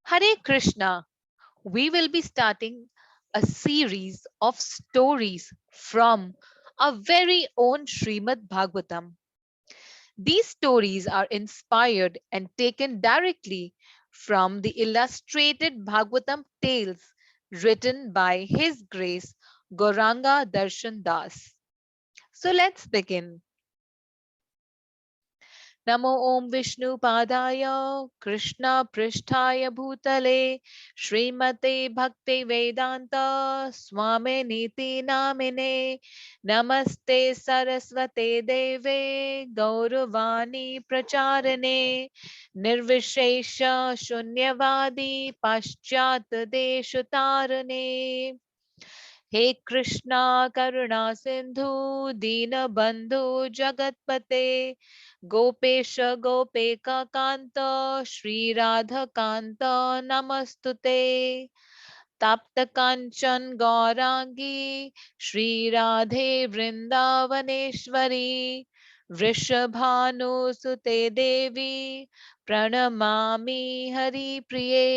Hare Krishna. We will be starting a series of stories from our very own Srimad Bhagavatam. These stories are inspired and taken directly from the illustrated Bhagavatam tales written by His Grace Gauranga Darshan Das. So let's begin. नमो ओम विष्णुपादाय कृष्णपृष्ठाय भूतले श्रीमते भक्ति वेदांत स्वामिनीति नामिने नमस्ते सरस्वते देवे गौरवाणी प्रचारणे निर्विशेष शून्यवादी पाश्चात देश तारणे हे कृष्णा करुणा सिंधु दीन बंधु जगतपते गोपेश गोपिका कांत श्री राधा कांत नमस्तुते तप्त कांचन गौरांगी श्री राधे वृंदावनेश्वरी वृषभानुसुते देवी प्रणमामि हरिप्रिये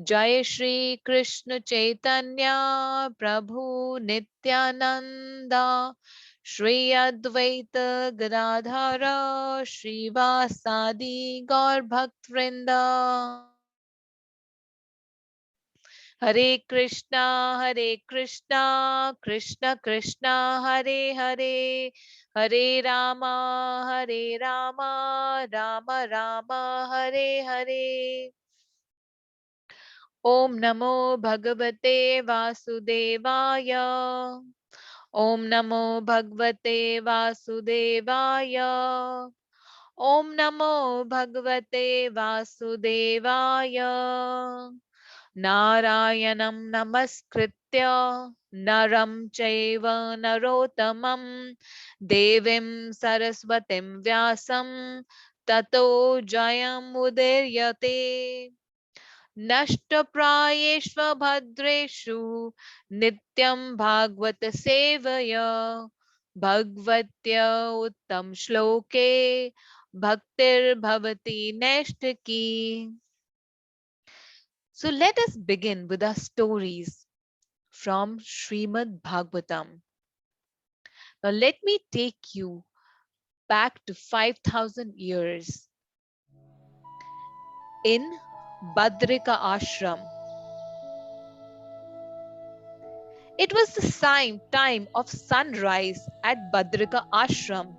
जय श्री कृष्ण चैतन्य प्रभु नित्यानंदा श्री अद्वैत गदाधर श्रीवासादि गौर भक्त वृंदा हरे कृष्णा कृष्ण कृष्ण हरे हरे हरे राम राम राम हरे हरे ओम नमो भगवते वासुदेवाय ओम नमो भगवते वासुदेवाय ओम नमो भगवते वासुदेवाय नारायणं नमस्कृत्य नरं चैव नरोत्तमं देवीं सरस्वतीं व्यासं ततो जयमुदीरयते नष्टप्रायेष्वभद्रेषु नित्यं भागवत सेवया भगवत्या उत्तम श्लोके भक्तिर्भवति नैष्ठिकी. So let us begin with our stories from Srimad Bhagavatam. Now let me take you back to 5,000 years in Badrika Ashram. It was the same time of sunrise at Badrika Ashram.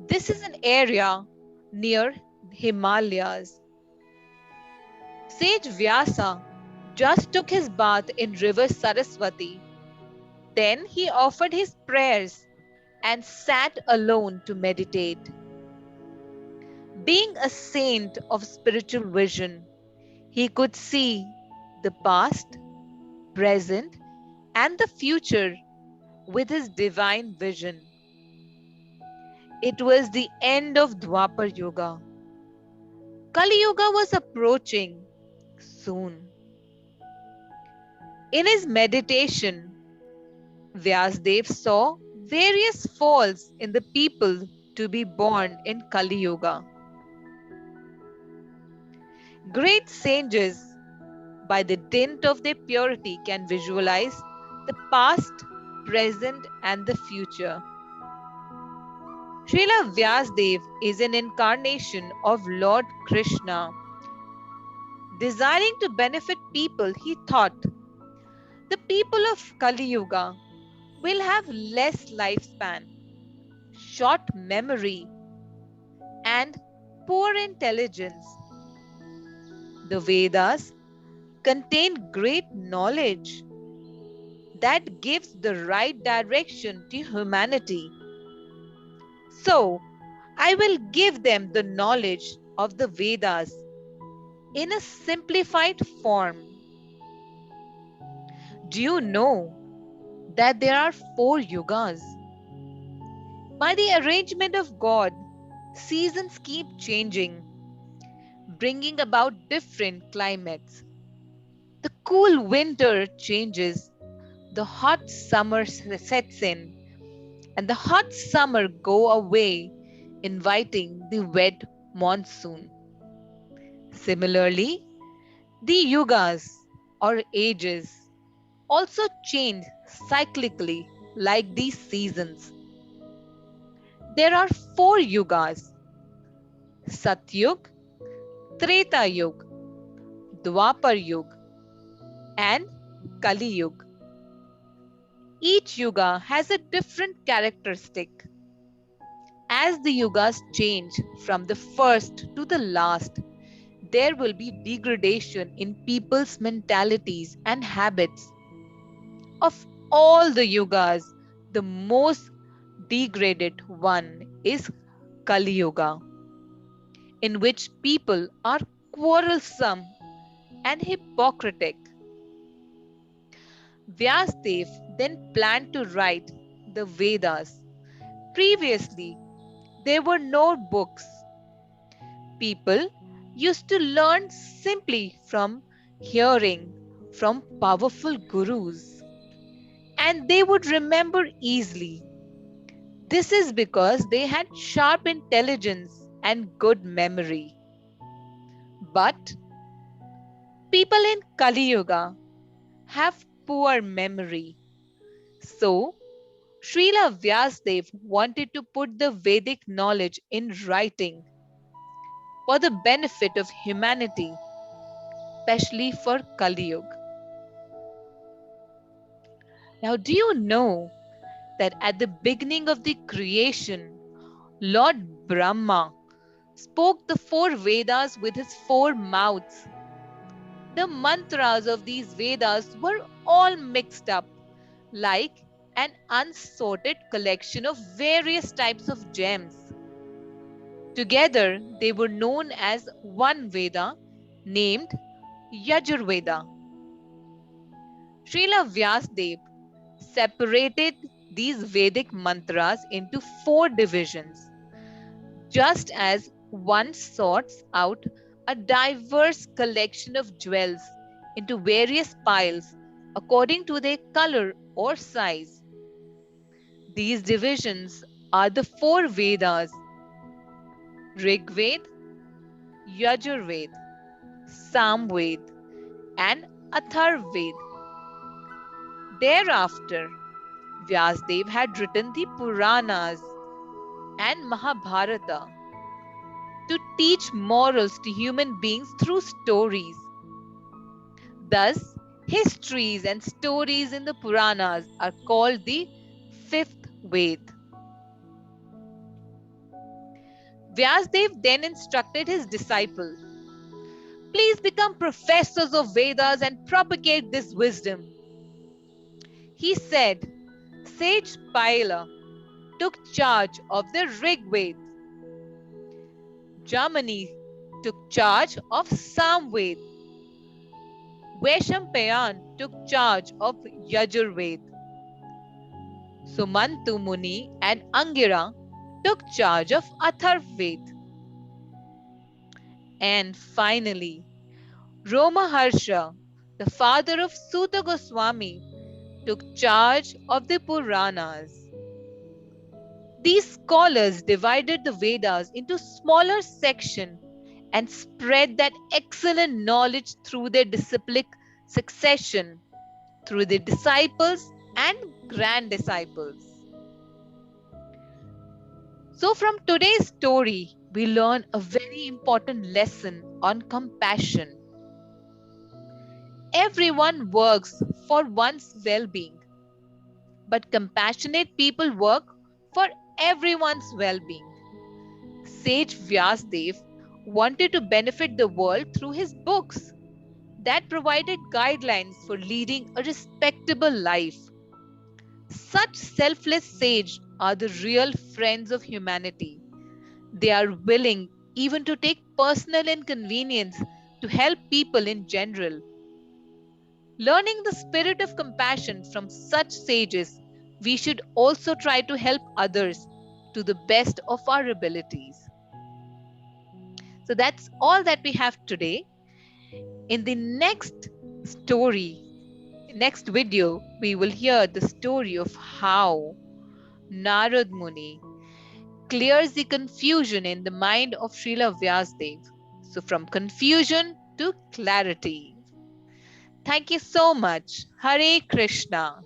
This is an area near Himalayas. Sage Vyasa just took his bath in river Saraswati. Then he offered his prayers and sat alone to meditate. Being a saint of spiritual vision, he could see the past, present, and the future with his divine vision. It was the end of Dwapar Yuga. Kali Yuga was approaching soon. In his meditation, Vyasdev saw various faults in the people to be born in Kali Yuga. Great sages, by the dint of their purity, can visualize the past, present, and the future. Srila Vyasdev is an incarnation of Lord Krishna. Desiring to benefit people, he thought the people of Kali Yuga will have less lifespan, short memory, and poor intelligence. The Vedas contain great knowledge that gives the right direction to humanity. So, I will give them the knowledge of the Vedas in a simplified form. Do you know that there are 4 yugas? By the arrangement of God, seasons keep changing, bringing about different climates. The cool winter changes, the hot summer sets in, and the hot summer go away, inviting the wet monsoon. Similarly, the yugas or ages also change cyclically like these seasons. There are four yugas: Satyug, Treta Yug, Dwapar Yug, and Kali Yug. Each yuga has a different characteristic. As the yugas change from the first to the last, there will be degradation in people's mentalities and habits. Of all the yugas, the most degraded one is Kali Yuga, in which people are quarrelsome and hypocritic. Vyasdev then planned to write the Vedas. Previously, there were no books. People used to learn simply from hearing from powerful gurus, and they would remember easily. This is because they had sharp intelligence and good memory. But people in Kali Yuga have poor memory. So, Srila Vyasdev wanted to put the Vedic knowledge in writing for the benefit of humanity, especially for Kali Yuga. Now, do you know that at the beginning of the creation, Lord Brahma spoke the four Vedas with his four mouths? The mantras of these Vedas were all mixed up like an unsorted collection of various types of gems. Together, they were known as one Veda named Yajurveda. Srila Vyasdev separated these Vedic mantras into four divisions, just as one sorts out a diverse collection of jewels into various piles according to their color or size. These divisions are the four Vedas: Rigved, Yajurved, Samved, and Atharvaved. Thereafter, Vyasdev had written the Puranas and Mahabharata to teach morals to human beings through stories. Thus, histories and stories in the Puranas are called the fifth Ved. Vyasdev then instructed his disciples, please become professors of Vedas and propagate this wisdom. He said, Sage Paila took charge of the Rig Veda. Jamani took charge of Samved. Vaishampayan took charge of Yajurved. Sumantu Muni and Angira took charge of Atharvaved. And finally, Romaharsha, the father of Suta Goswami, took charge of the Puranas. These scholars divided the Vedas into smaller sections and spread that excellent knowledge through their disciplic succession, through their disciples and grand disciples. So, from today's story, we learn a very important lesson on compassion. Everyone works for one's well being, but compassionate people work for everyone's well being. Sage Vyasdev wanted to benefit the world through his books that provided guidelines for leading a respectable life. Such selfless sages are the real friends of humanity. They are willing even to take personal inconvenience to help people in general. Learning the spirit of compassion from such sages, we should also try to help others to the best of our abilities. So that's all that we have today. In the next video, we will hear the story of how Narad Muni clears the confusion in the mind of Srila Vyasdev. So, from confusion to clarity. Thank you so much. Hare Krishna.